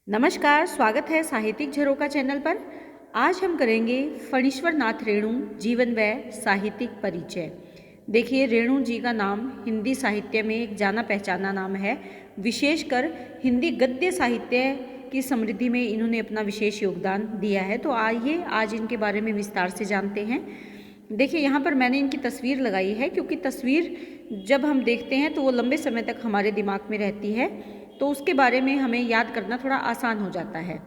नमस्कार, स्वागत है साहित्यिक झरोका चैनल पर। आज हम करेंगे फणीश्वर नाथ रेणु जीवन व साहित्यिक परिचय। देखिए, रेणु जी का नाम हिंदी साहित्य में एक जाना पहचाना नाम है। विशेषकर हिंदी गद्य साहित्य की समृद्धि में इन्होंने अपना विशेष योगदान दिया है। तो आइए आज इनके बारे में विस्तार से जानते हैं। देखिए, यहाँ पर मैंने इनकी तस्वीर लगाई है क्योंकि तस्वीर जब हम देखते हैं तो वो लंबे समय तक हमारे दिमाग में रहती है, तो उसके बारे में हमें याद करना थोड़ा आसान हो जाता है।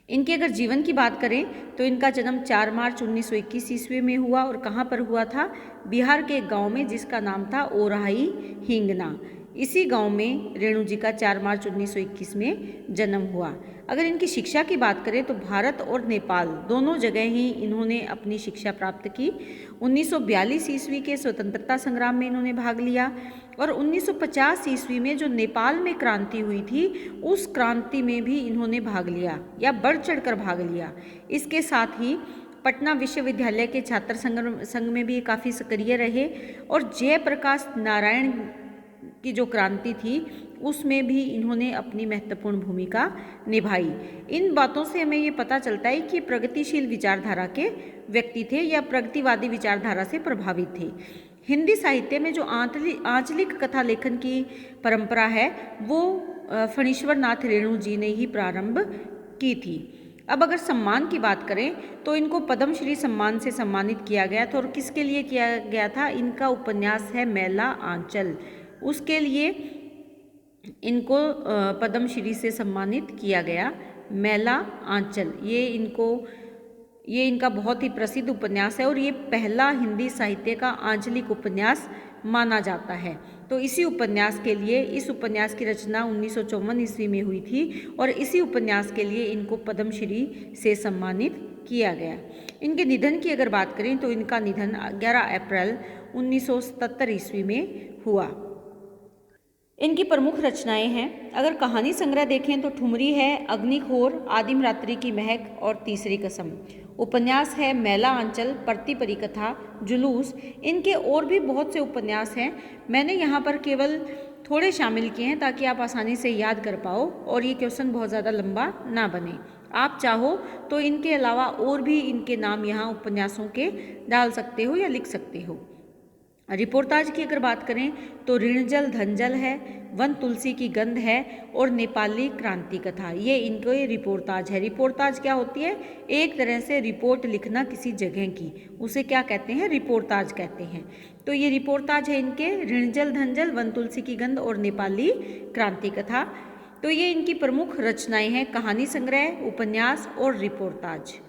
इनके अगर जीवन की बात करें तो इनका जन्म 4 मार्च 1921 ईस्वी में हुआ और कहाँ पर हुआ था? बिहार के एक गांव में जिसका नाम था ओराही हिंगना। इसी गांव में रेणु जी का 4 मार्च 1921 में जन्म हुआ। अगर इनकी शिक्षा की बात करें तो भारत और नेपाल दोनों जगह ही इन्होंने अपनी शिक्षा प्राप्त की। 1942 ईस्वी के स्वतंत्रता संग्राम में इन्होंने भाग लिया और 1950 ईस्वी में जो नेपाल में क्रांति हुई थी उस क्रांति में भी इन्होंने भाग लिया या बढ़ चढ़कर भाग लिया। इसके साथ ही पटना विश्वविद्यालय के छात्र संघ में भी काफ़ी सक्रिय रहे और जयप्रकाश नारायण की जो क्रांति थी उसमें भी इन्होंने अपनी महत्वपूर्ण भूमिका निभाई। इन बातों से हमें ये पता चलता है कि प्रगतिशील विचारधारा के व्यक्ति थे या प्रगतिवादी विचारधारा से प्रभावित थे। हिंदी साहित्य में जो आंचलिक कथा लेखन की परंपरा है वो फणीश्वर नाथ रेणु जी ने ही प्रारंभ की थी। अब अगर सम्मान की बात करें तो इनको पद्मश्री सम्मान से सम्मानित किया गया था। और किसके लिए किया गया था? इनका उपन्यास है मैला आंचल, उसके लिए इनको पद्मश्री से सम्मानित किया गया। मैला आंचल ये इनका बहुत ही प्रसिद्ध उपन्यास है और ये पहला हिंदी साहित्य का आंचलिक उपन्यास माना जाता है। तो इसी उपन्यास के लिए इस उपन्यास की रचना 1954 ईस्वी में हुई थी और इसी उपन्यास के लिए इनको पद्मश्री से सम्मानित किया गया। इनके निधन की अगर बात करें तो इनका निधन 11 अप्रैल 1977 ईस्वी में हुआ। इनकी प्रमुख रचनाएं हैं, अगर कहानी संग्रह देखें तो ठुमरी है, अग्निखोर, आदिम रात्रि की महक और तीसरी कसम। उपन्यास है मैला आंचल, परती परिकथा, जुलूस। इनके और भी बहुत से उपन्यास हैं, मैंने यहाँ पर केवल थोड़े शामिल किए हैं ताकि आप आसानी से याद कर पाओ और ये क्वेश्चन बहुत ज़्यादा लंबा ना बने। आप चाहो तो इनके अलावा और भी इनके नाम यहाँ उपन्यासों के डाल सकते हो या लिख सकते हो। रिपोर्टाज की अगर बात करें तो ऋणजल धनजल है, वन तुलसी की गंध है और नेपाली क्रांति कथा, ये इनके रिपोर्टाज है। रिपोर्टाज क्या होती है? एक तरह से रिपोर्ट लिखना किसी जगह की, उसे क्या कहते हैं? रिपोर्टाज कहते हैं। तो ये रिपोर्टाज है इनके ऋणजल धनजल, वन तुलसी की गंध और नेपाली क्रांति कथा। तो ये इनकी प्रमुख रचनाएं हैं, कहानी संग्रह, उपन्यास और रिपोर्टाज।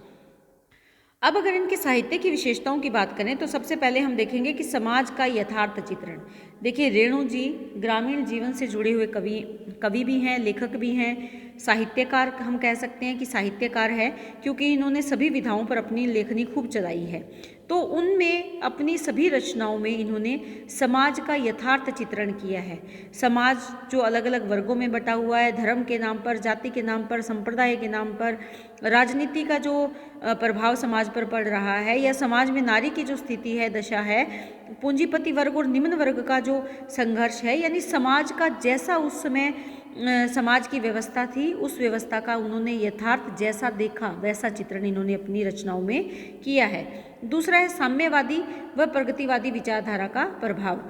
अब अगर इनके साहित्य की विशेषताओं की बात करें तो सबसे पहले हम देखेंगे कि समाज का यथार्थ चित्रण। देखिए, रेणु जी ग्रामीण जीवन से जुड़े हुए कवि भी हैं, लेखक भी हैं, साहित्यकार हम कह सकते हैं कि साहित्यकार है क्योंकि इन्होंने सभी विधाओं पर अपनी लेखनी खूब चलाई है। तो उनमें अपनी सभी रचनाओं में इन्होंने समाज का यथार्थ चित्रण किया है। समाज जो अलग अलग वर्गों में बटा हुआ है, धर्म के नाम पर, जाति के नाम पर, संप्रदाय के नाम पर, राजनीति का जो प्रभाव समाज पर पड़ रहा है या समाज में नारी की जो स्थिति है, दशा है, पूंजीपति वर्ग और निम्न वर्ग का जो संघर्ष है, यानी समाज का जैसा उस समय समाज की व्यवस्था थी उस व्यवस्था का उन्होंने यथार्थ जैसा देखा वैसा चित्रण इन्होंने अपनी रचनाओं में किया है। दूसरा है साम्यवादी व प्रगतिवादी विचारधारा का प्रभाव।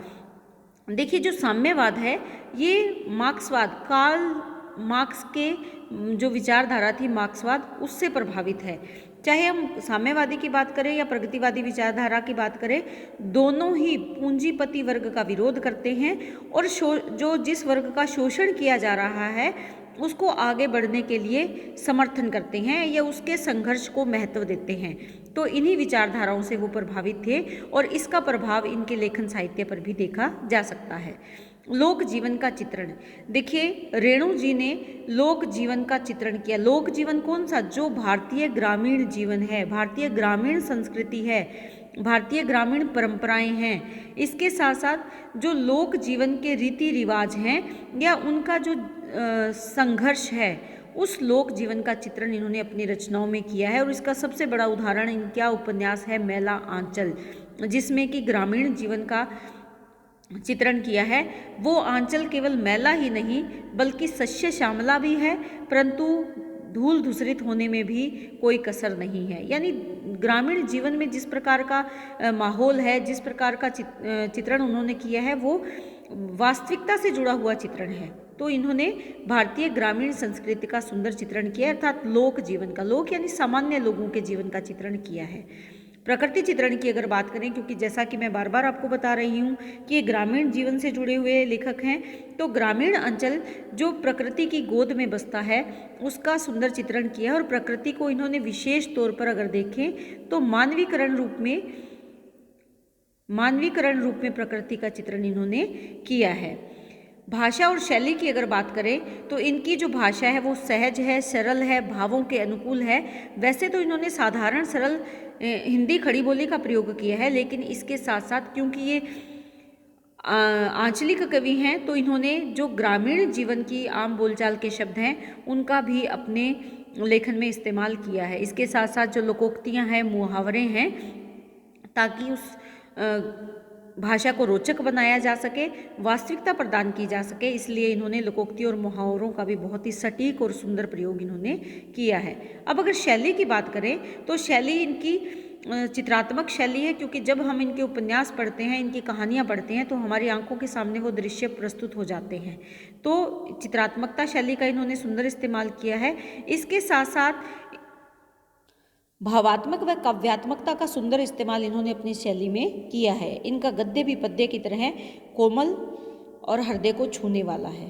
देखिए, जो साम्यवाद है ये मार्क्सवाद, कार्ल मार्क्स के जो विचारधारा थी मार्क्सवाद, उससे प्रभावित है। चाहे हम साम्यवादी की बात करें या प्रगतिवादी विचारधारा की बात करें, दोनों ही पूंजीपति वर्ग का विरोध करते हैं और जो जिस वर्ग का शोषण किया जा रहा है उसको आगे बढ़ने के लिए समर्थन करते हैं या उसके संघर्ष को महत्व देते हैं। तो इन्हीं विचारधाराओं से वो प्रभावित थे और इसका प्रभाव इनके लेखन साहित्य पर भी देखा जा सकता है। लोक जीवन का चित्रण। देखिए, रेणु जी ने लोक जीवन का चित्रण किया। लोक जीवन कौन सा? जो भारतीय ग्रामीण जीवन है, भारतीय ग्रामीण संस्कृति है, भारतीय ग्रामीण परंपराएं हैं, इसके साथ साथ जो लोक जीवन के रीति रिवाज हैं या उनका जो संघर्ष है, उस लोक जीवन का चित्रण इन्होंने अपनी रचनाओं में किया है। और इसका सबसे बड़ा उदाहरण इनका उपन्यास है मैला आंचल, जिसमें कि ग्रामीण जीवन का चित्रण किया है वो आंचल केवल मैला ही नहीं बल्कि सस्य श्यामला भी है, परंतु धूल धूसरित होने में भी कोई कसर नहीं है। यानी ग्रामीण जीवन में जिस प्रकार का माहौल है, जिस प्रकार का चित्रण उन्होंने किया है वो वास्तविकता से जुड़ा हुआ चित्रण है। तो इन्होंने भारतीय ग्रामीण संस्कृति का सुंदर चित्रण किया, अर्थात लोक जीवन का, लोक यानी सामान्य लोगों के जीवन का चित्रण किया है। प्रकृति चित्रण की अगर बात करें, क्योंकि जैसा कि मैं बार बार आपको बता रही हूँ कि ये ग्रामीण जीवन से जुड़े हुए लेखक हैं, तो ग्रामीण अंचल जो प्रकृति की गोद में बसता है उसका सुंदर चित्रण किया है। और प्रकृति को इन्होंने विशेष तौर पर अगर देखें तो मानवीकरण रूप में प्रकृति का चित्रण इन्होंने किया है। भाषा और शैली की अगर बात करें तो इनकी जो भाषा है वो सहज है, सरल है, भावों के अनुकूल है। वैसे तो इन्होंने साधारण सरल हिंदी खड़ी बोली का प्रयोग किया है, लेकिन इसके साथ साथ क्योंकि ये आंचलिक कवि हैं तो इन्होंने जो ग्रामीण जीवन की आम बोलचाल के शब्द हैं उनका भी अपने लेखन में इस्तेमाल किया है। इसके साथ साथ जो लोकोक्तियाँ हैं, मुहावरे हैं, ताकि उस भाषा को रोचक बनाया जा सके, वास्तविकता प्रदान की जा सके, इसलिए इन्होंने लोकोक्ति और मुहावरों का भी बहुत ही सटीक और सुंदर प्रयोग इन्होंने किया है। अब अगर शैली की बात करें तो शैली इनकी चित्रात्मक शैली है, क्योंकि जब हम इनके उपन्यास पढ़ते हैं, इनकी कहानियाँ पढ़ते हैं तो हमारी आंखों के सामने वो दृश्य प्रस्तुत हो जाते हैं। तो चित्रात्मकता शैली का इन्होंने सुंदर इस्तेमाल किया है। इसके साथ साथ भावात्मक व काव्यात्मकता का सुंदर इस्तेमाल इन्होंने अपनी शैली में किया है। इनका गद्य भी पद्य की तरह कोमल और हृदय को छूने वाला है।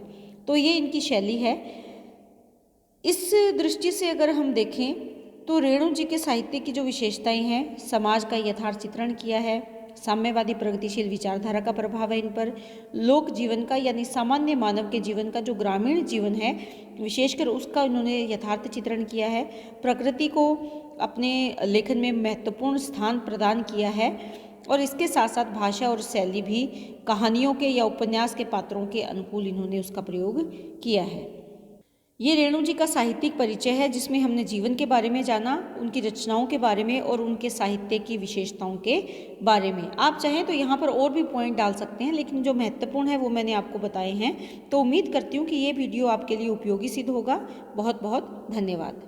तो ये इनकी शैली है। इस दृष्टि से अगर हम देखें तो रेणु जी के साहित्य की जो विशेषताएं हैं, समाज का यथार्थ चित्रण किया है, साम्यवादी प्रगतिशील विचारधारा का प्रभाव है इन पर, लोक जीवन का यानी सामान्य मानव के जीवन का जो ग्रामीण जीवन है विशेषकर उसका इन्होंने यथार्थ चित्रण किया है, प्रकृति को अपने लेखन में महत्वपूर्ण स्थान प्रदान किया है, और इसके साथ साथ भाषा और शैली भी कहानियों के या उपन्यास के पात्रों के अनुकूल इन्होंने उसका प्रयोग किया है। ये रेणु जी का साहित्यिक परिचय है जिसमें हमने जीवन के बारे में जाना, उनकी रचनाओं के बारे में और उनके साहित्य की विशेषताओं के बारे में। आप चाहें तो यहाँ पर और भी पॉइंट डाल सकते हैं, लेकिन जो महत्वपूर्ण है वो मैंने आपको बताए हैं। तो उम्मीद करती हूँ कि ये वीडियो आपके लिए उपयोगी सिद्ध होगा। बहुत बहुत धन्यवाद।